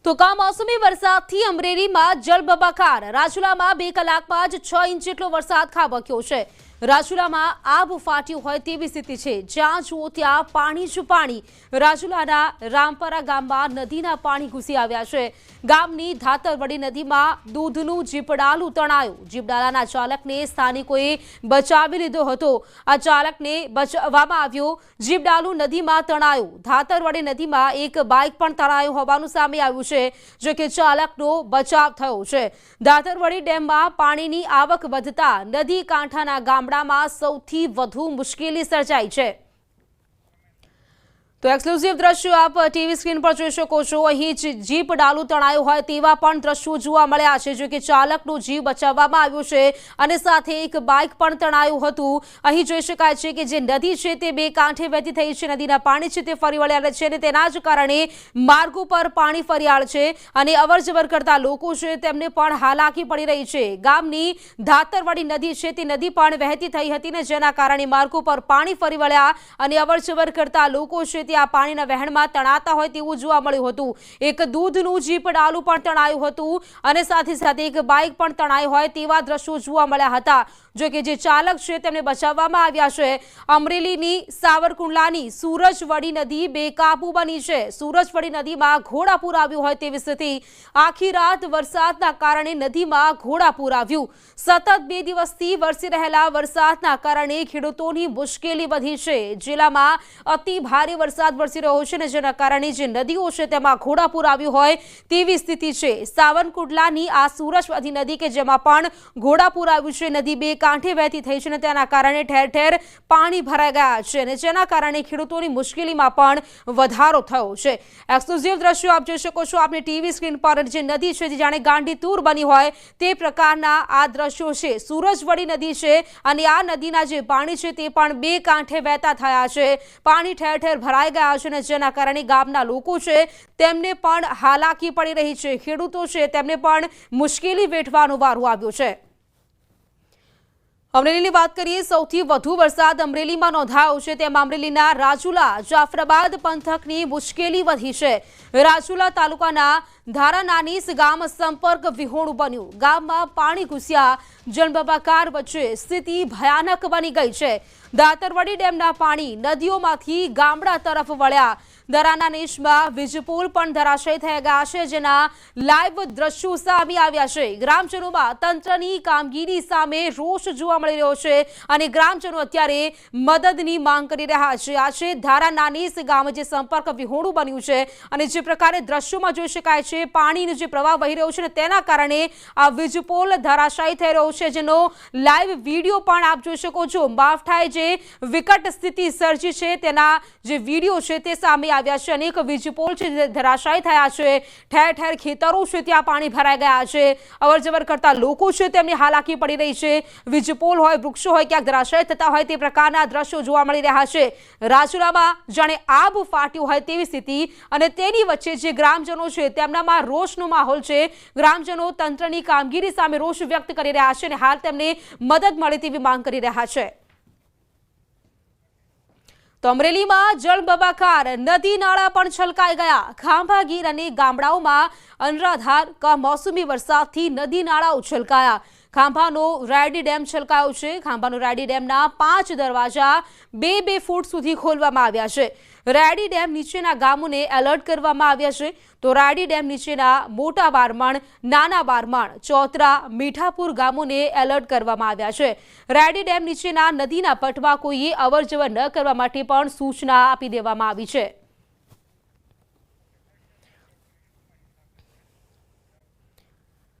તો કમોસમી વરસાદથી અમરેલીમાં જળબંબાકાર। રાજુલામાં 2 કલાકમાં જ 6 ઇંચ જેટલો વરસાદ ખાબક્યો છે। રાજુલામાં આબ ફાટ્યું હોય તેવી સ્થિતિ છે। જ્યાં જુઓ ત્યાં પાણી જ પાણી। રાજુલાના રામપરા ગામમાં નદીના પાણી ઘૂસી આવ્યા છે। ગામની ધાતરવડી નદીમાં દૂધનું જીપડાલું તણાયું। જીપડાલાના ચાલકને સ્થાનિકોએ બચાવી લીધો હતો। આ ચાલકને બચાવવામાં આવ્યો। જીપડાલું નદીમાં તણાયું। ધાતરવડી નદીમાં એક બાઇક પણ તણાયું હોવાનું સામે આવ્યું છે, જો કે ચાલકનો બચાવ થયો છે। ધાતરવડી ડેમમાં પાણીની આવક વધતા નદી કાંઠાના ગામડામાં સૌથી વધુ મુશ્કેલી સર્જાઈ છે। તો એક્સક્લુઝિવ દ્રશ્યો આપ ટીવી સ્ક્રીન પર જોઈ શકો છો। અહીં જીપ ડાલું તણાયું હોય તેવા પણ દ્રશ્યો જોવા મળ્યા છે, જો કે ચાલકનો જીવ બચાવવામાં આવ્યો છે અને સાથે એક બાઇક પણ તણાયું હતું। અહીં જોઈ શકાય છે કે જે નદી છે તે 2 કાંઠે વહેતી થઈ છે। નદીના પાણી છે તે ફરી વળ્યા છે અને તેના જ કારણે માર્ગો પર પાણી ફરિયાળ છે અને અવરજવર કરતા લોકો છે તેમને પણ હાલાકી પડી રહી છે। ગામની ધાતરવડી નદી છે તે નદી પણ વહેતી થઈ હતી ને જેના કારણે માર્ગો પર પાણી ફરી વળ્યા અને અવરજવર કરતા લોકો છે આ પાણીના વહેણમાં તણાતા હોય તેવું જોવા મળ્યું હતું। એક દૂધનું જીપ ડાલું પણ તણાયું હતું અને સાથે સાથે એક બાઇક પણ તણાઈ હોય તેવા દ્રશ્યો જોવા મળ્યા હતા। જો કે જે ચાલક છે તેમને બચાવવામાં આવ્યા છે। અમરેલીની સાવરકુંડલાની સૂરજવડી નદી બેકાબુ બની છે। સૂરજવડી નદીમાં ઘોડાપૂર આવ્યું હોય તેવી સ્થિતિ। આખી રાત વરસાદના કારણે નદીમાં ઘોડાપૂર આવ્યું। સતત 2 દિવસથી વરસી રહેલા વરસાદના કારણે ખેડૂતોની મુશ્કેલી વધી છે। જિલ્લામાં અતિ ભારે વરસાદ વરસી રહ્યો છે ને જેના કારણે જે નદીઓ છે તેમાં ઘોડાપૂર આવ્યું હોય તેવી સ્થિતિ છે। સાવરકુંડલાની આ સૂરજવડી નદી કે જેમાં પણ ઘોડાપૂર આવ્યું છે। નદી 2 કાંઠે વહેતી થઈ છે અને તેના કારણે ઠેર ઠેર પાણી ભરાઈ ગયા છે અને જેના કારણે ખેડૂતોની મુશ્કેલીમાં પણ વધારો થયો છે। એક્સક્લુઝિવ દ્રશ્યો આપ જોઈ શકો છો આપની ટીવી સ્ક્રીન પર। જે નદી છે જે જાણે ગાંડીતુર બની હોય તે પ્રકારના આ દ્રશ્યો છે। સૂરજવડી નદી છે અને આ નદીના જે પાણી છે તે પણ 2 કાંઠે વહેતા થયા છે। પાણી ઠેર ઠેર ભરાઈ ગયા છે અને જેના કારણે ગામના લોકો છે તેમને પણ હાલાકી પડી રહી છે। ખેડૂતો છે તેમને પણ મુશ્કેલી વેઠવાનો વારો આવ્યો છે। અમરેલીની વાત કરીએ, સૌથી વધુ વરસાદ અમરેલીમાં નોંધાયો છે તેમાં અમરેલીના રાજુલા જાફરાબાદ પંથકની મુશ્કેલી વધી છે। રાજુલા તાલુકાના ધારાનાનીસ ગામ સંપર્ક વિહોણું બન્યું। ગામમાં પાણી ઘૂસ્યા। જળબંબાકાર વચ્ચે સ્થિતિ ભયાનક બની ગઈ છે। ધાતરવડી ડેમના પાણી નદીઓમાંથી ગામડા તરફ વળ્યા। ધારાનાનીસમાં વીજપોલ પણ ધરાશયી થઈ ગયા છે, જેના લાઈવ દ્રશ્યો સામે આવ્યા છે। ગ્રામજનોમાં તંત્રની કામગીરી સામે રોષ જોવા મળી રહ્યો છે અને ગ્રામજનો અત્યારે મદદની માંગ કરી રહ્યા છે। આ છે ધારાનાનીસ ગામ જે સંપર્ક વિહોણું બન્યું છે અને જે પ્રકારે દ્રશ્યોમાં જોઈ શકાય છે પાણીનો જે પ્રવાહ વહી રહ્યો છે ને તેના કારણે આ વીજપોલ ધરાશાયી થઈ રહ્યો છે, જેનો લાઈવ વિડીયો પણ આપ જોઈ શકો છો। માવઠાએ જે વિકટ સ્થિતિ સર્જી છે તેના જે વિડીયો છે તે સામે આવ્યા છે। અનેક વીજપોલ છે જે ધરાશાયી થયા છે। ઠેર ઠેર ખેતરો છે ત્યાં પાણી ભરાઈ ગયા છે। અવરજવર કરતા લોકો છે તેમને હાલાકી પડી રહી છે। વીજપોલ હોય, વૃક્ષો હોય ક્યાંક ધરાશાયી થતા હોય તે પ્રકારના દ્રશ્યો જોવા મળી રહ્યા છે। રાજુલામાં જાણે આબ ફાટ્યું હોય તેવી સ્થિતિ અને તેની વચ્ચે જે ગ્રામજનો છે તેમનામાં રોષનો માહોલ છે। ગ્રામજનો તંત્રની કામગીરી સામે રોષ વ્યક્ત કરી રહ્યા છે અને હાલ તેમને મદદ મળે તેવી માંગ કરી રહ્યા છે। તો અમરેલીમાં જળબંબાકાર, નદી નાળા પણ છલકાઈ ગયા। ખાંભા ગીર અને ગામડાઓમાં અનરાધાર કમોસમી વરસાદથી નદી નાળાઓ છલકાયા। ખાંભાનો રાયડી ડેમ છલકાયો છે। ખાંભાનો રાયડી ડેમના 5 દરવાજા 2-2 ફૂટ સુધી ખોલવામાં આવ્યા છે। રાયડી ડેમ નીચેના ગામોને એલર્ટ કરવામાં આવ્યા છે। તો રાયડી ડેમ નીચેના મોટા બારમણ, નાના બારમણ, ચોતરા, મીઠાપુર ગામોને એલર્ટ કરવામાં આવ્યા છે। રાયડી ડેમ નીચેના નદીના પટમાં કોઈએ અવરજવર ન કરવા માટે પણ સૂચના આપી દેવામાં આવી છે।